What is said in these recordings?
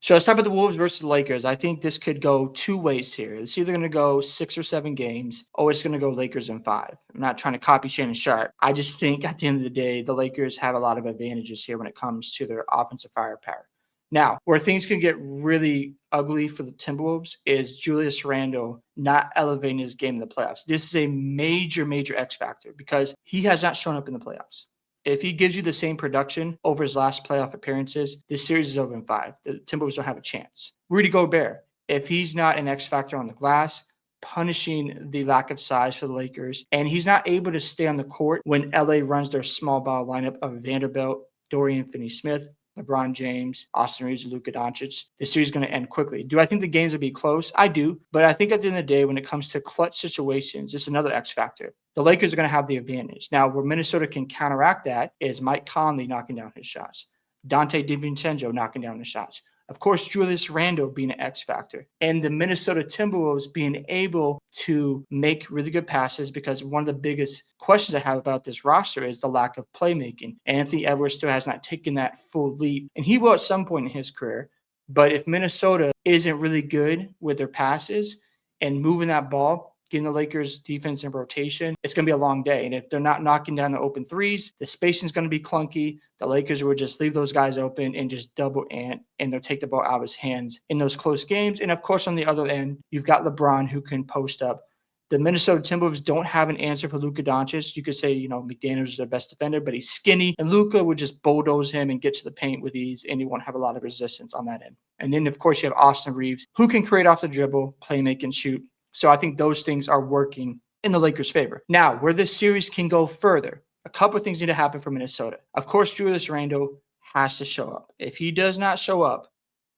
So let's talk about the Wolves versus the Lakers. I think this could go two ways here. It's either going to go 6 or 7 games, or it's going to go Lakers in 5. I'm not trying to copy Shannon Sharp. I just think at the end of the day, the Lakers have a lot of advantages here when it comes to their offensive firepower. Now, where things can get really ugly for the Timberwolves is Julius Randle not elevating his game in the playoffs. This is a major, major X factor because he has not shown up in the playoffs. If he gives you the same production over his last playoff appearances, this series is over in 5. The Timberwolves don't have a chance. Rudy Gobert, if he's not an X factor on the glass, punishing the lack of size for the Lakers, and he's not able to stay on the court when LA runs their small ball lineup of Vanderbilt, Dorian Finney-Smith, LeBron James, Austin Reeves, and Luka Doncic, the series is going to end quickly. Do I think the games will be close? I do. But I think at the end of the day, when it comes to clutch situations, it's another X factor. The Lakers are going to have the advantage. Now, where Minnesota can counteract that is Mike Conley knocking down his shots, Dante DiVincenzo knocking down his shots. Of course, Julius Randle being an X factor, and the Minnesota Timberwolves being able to make really good passes, because one of the biggest questions I have about this roster is the lack of playmaking. Anthony Edwards still has not taken that full leap, and he will at some point in his career. But if Minnesota isn't really good with their passes and moving that ball, getting the Lakers defense in rotation, it's going to be a long day. And if they're not knocking down the open threes, the spacing is going to be clunky. The Lakers will just leave those guys open and just double ant, and they'll take the ball out of his hands in those close games. And of course, on the other end, you've got LeBron who can post up. The Minnesota Timberwolves don't have an answer for Luka Doncic. You could say, McDaniels is their best defender, but he's skinny, and Luka would just bulldoze him and get to the paint with ease, and he won't have a lot of resistance on that end. And then, of course, you have Austin Reeves, who can create off the dribble, play, make, and shoot. So I think those things are working in the Lakers' favor. Now, where this series can go further, a couple of things need to happen for Minnesota. Of course, Julius Randle has to show up. If he does not show up,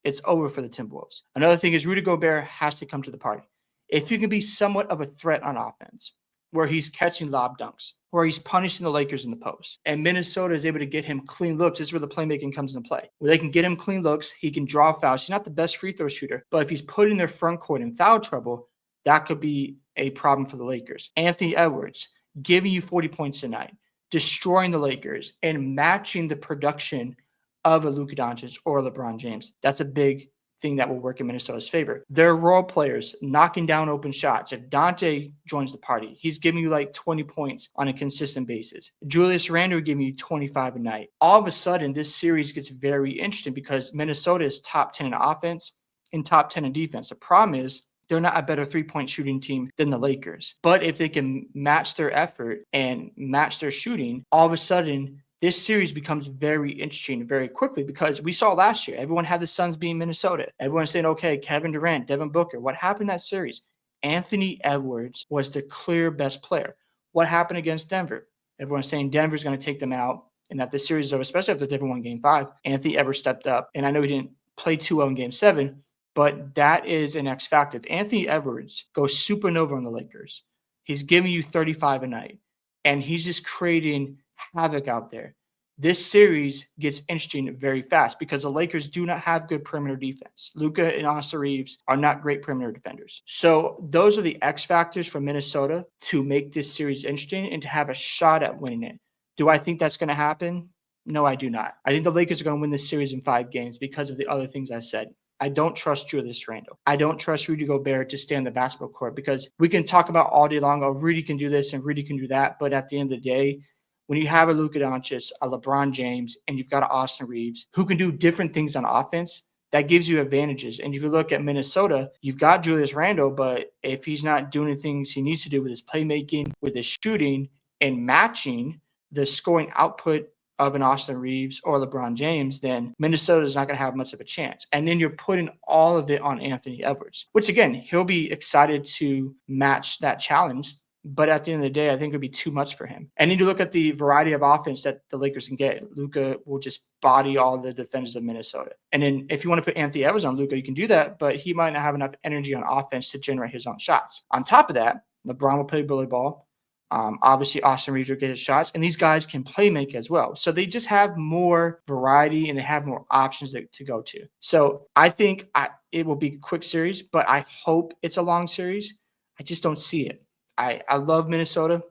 it's over for the Timberwolves. Another thing is Rudy Gobert has to come to the party. If you can be somewhat of a threat on offense, where he's catching lob dunks, where he's punishing the Lakers in the post, and Minnesota is able to get him clean looks, this is where the playmaking comes into play. Where they can get him clean looks, he can draw fouls. He's not the best free throw shooter, but if he's putting their front court in foul trouble, that could be a problem for the Lakers. Anthony Edwards giving you 40 points a night, destroying the Lakers, and matching the production of a Luka Doncic or a LeBron James. That's a big thing that will work in Minnesota's favor. Their role players knocking down open shots. If Dante joins the party, he's giving you like 20 points on a consistent basis. Julius Randle giving you 25 a night. All of a sudden, this series gets very interesting because Minnesota is top 10 in offense and top 10 in defense. The problem is they're not a better three-point shooting team than the Lakers. But if they can match their effort and match their shooting, all of a sudden, this series becomes very interesting very quickly, because we saw last year, everyone had the Suns being Minnesota. Everyone's saying, okay, Kevin Durant, Devin Booker. What happened in that series? Anthony Edwards was the clear best player. What happened against Denver? Everyone's saying Denver's going to take them out and that the series is over, especially after Denver won Game 5. Anthony Edwards stepped up, and I know he didn't play too well in Game 7, but that is an X factor. If Anthony Edwards goes supernova on the Lakers, he's giving you 35 a night, and he's just creating havoc out there. This series gets interesting very fast because the Lakers do not have good perimeter defense. Luka and Austin Reeves are not great perimeter defenders. So those are the X factors for Minnesota to make this series interesting and to have a shot at winning it. Do I think that's going to happen? No, I do not. I think the Lakers are going to win this series in 5 games because of the other things I said. I don't trust Julius Randle. I don't trust Rudy Gobert to stay on the basketball court, because we can talk about all day long, oh, Rudy can do this and Rudy can do that. But at the end of the day, when you have a Luka Doncic, a LeBron James, and you've got an Austin Reeves who can do different things on offense, that gives you advantages. And if you look at Minnesota, you've got Julius Randle, but if he's not doing the things he needs to do with his playmaking, with his shooting, and matching the scoring output of an Austin Reeves or LeBron James, then Minnesota is not going to have much of a chance. And then you're putting all of it on Anthony Edwards, which again, he'll be excited to match that challenge. But at the end of the day, I think it'd be too much for him. And then you look at the variety of offense that the Lakers can get. Luka will just body all the defenders of Minnesota. And then if you want to put Anthony Edwards on Luka, you can do that, but he might not have enough energy on offense to generate his own shots. On top of that, LeBron will play bully ball. Obviously, Austin Reeves will get his shots, and these guys can play make as well. So they just have more variety and they have more options to go to. So I think it will be a quick series, but I hope it's a long series. I just don't see it. I love Minnesota.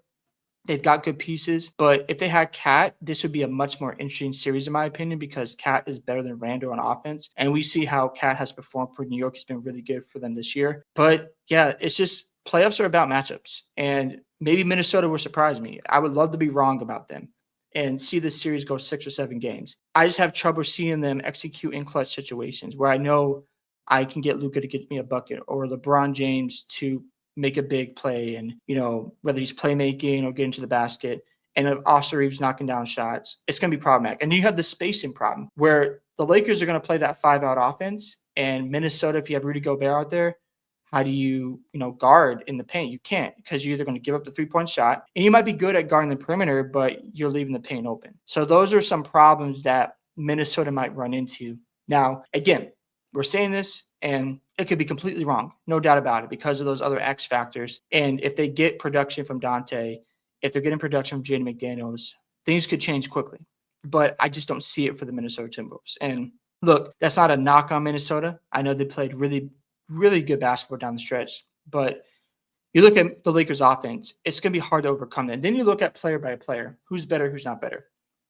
They've got good pieces, but if they had Cat, this would be a much more interesting series, in my opinion, because Cat is better than Randall on offense. And we see how Cat has performed for New York. It's been really good for them this year. But yeah, it's just playoffs are about matchups. And maybe Minnesota will surprise me. I would love to be wrong about them and see this series go 6 or 7 games. I just have trouble seeing them execute in clutch situations where I know I can get Luka to get me a bucket or LeBron James to make a big play, and whether he's playmaking or getting to the basket, and if Austin Reeves knocking down shots, it's going to be problematic. And then you have the spacing problem where the Lakers are going to play that 5-out offense, and Minnesota, if you have Rudy Gobert out there, how do you guard in the paint? You can't, because you're either going to give up the 3-point shot, and you might be good at guarding the perimeter, but you're leaving the paint open. So those are some problems that Minnesota might run into. Now, again, we're saying this, and it could be completely wrong, no doubt about it, because of those other X factors. And if they get production from Dante, if they're getting production from Jaden McDaniels, things could change quickly. But I just don't see it for the Minnesota Timberwolves. And look, that's not a knock on Minnesota. I know they played really, really good basketball down the stretch. But you look at the Lakers offense, it's going to be hard to overcome that. And then you look at player by player. Who's better, who's not better?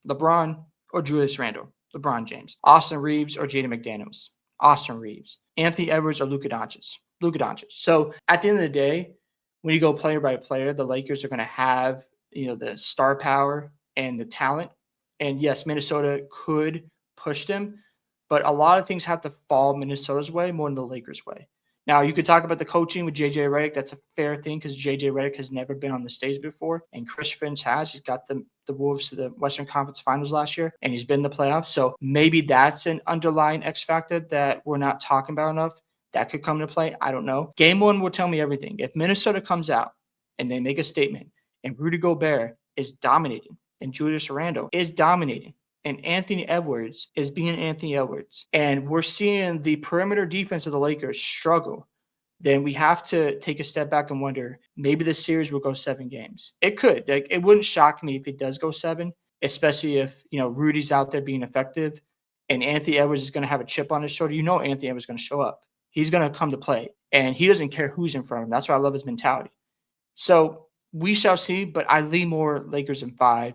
LeBron or Julius Randle? LeBron James. Austin Reeves or Jaden McDaniels? Austin Reeves. Anthony Edwards or Luka Doncic? Luka Doncic. So at the end of the day, when you go player by player, the Lakers are going to have, the star power and the talent. And yes, Minnesota could push them, but a lot of things have to fall Minnesota's way more than the Lakers' way. Now, you could talk about the coaching with J.J. Redick. That's a fair thing because J.J. Redick has never been on the stage before, and Chris Finch has. He's got the Wolves to the Western Conference Finals last year, and he's been in the playoffs. So maybe that's an underlying X factor that we're not talking about enough. That could come into play. I don't know. Game 1 will tell me everything. If Minnesota comes out and they make a statement and Rudy Gobert is dominating and Julius Randle is dominating, and Anthony Edwards is being Anthony Edwards, and we're seeing the perimeter defense of the Lakers struggle, then we have to take a step back and wonder, maybe this series will go 7 games. It could. It wouldn't shock me if it does go 7, especially if, Rudy's out there being effective and Anthony Edwards is going to have a chip on his shoulder. Anthony Edwards is going to show up. He's going to come to play, and he doesn't care who's in front of him. That's why I love his mentality. So we shall see, but I lean more Lakers in 5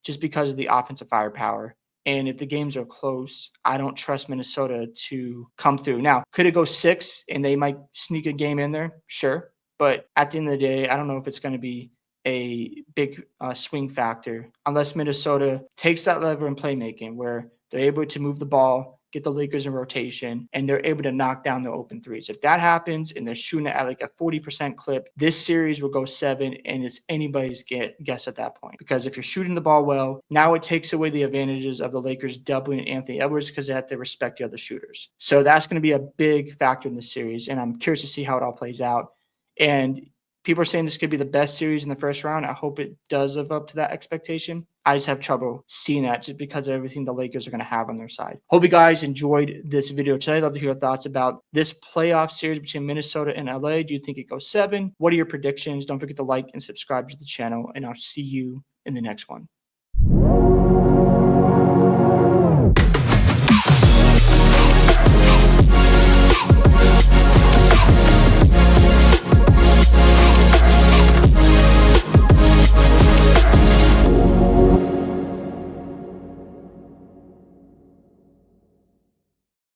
just because of the offensive firepower. And if the games are close, I don't trust Minnesota to come through. Now, could it go 6 and they might sneak a game in there? Sure. But at the end of the day, I don't know if it's going to be a big swing factor unless Minnesota takes that lever in playmaking where they're able to move the ball, get the Lakers in rotation, and they're able to knock down the open threes. If that happens and they're shooting at like a 40% clip, this series will go 7, and it's anybody's guess at that point. Because if you're shooting the ball well, now it takes away the advantages of the Lakers doubling Anthony Edwards because they have to respect the other shooters. So that's going to be a big factor in the series, and I'm curious to see how it all plays out. And people are saying this could be the best series in the first round. I hope it does live up to that expectation. I just have trouble seeing that just because of everything the Lakers are going to have on their side. Hope you guys enjoyed this video today. I'd love to hear your thoughts about this playoff series between Minnesota and LA. Do you think it goes 7? What are your predictions? Don't forget to like and subscribe to the channel, and I'll see you in the next one.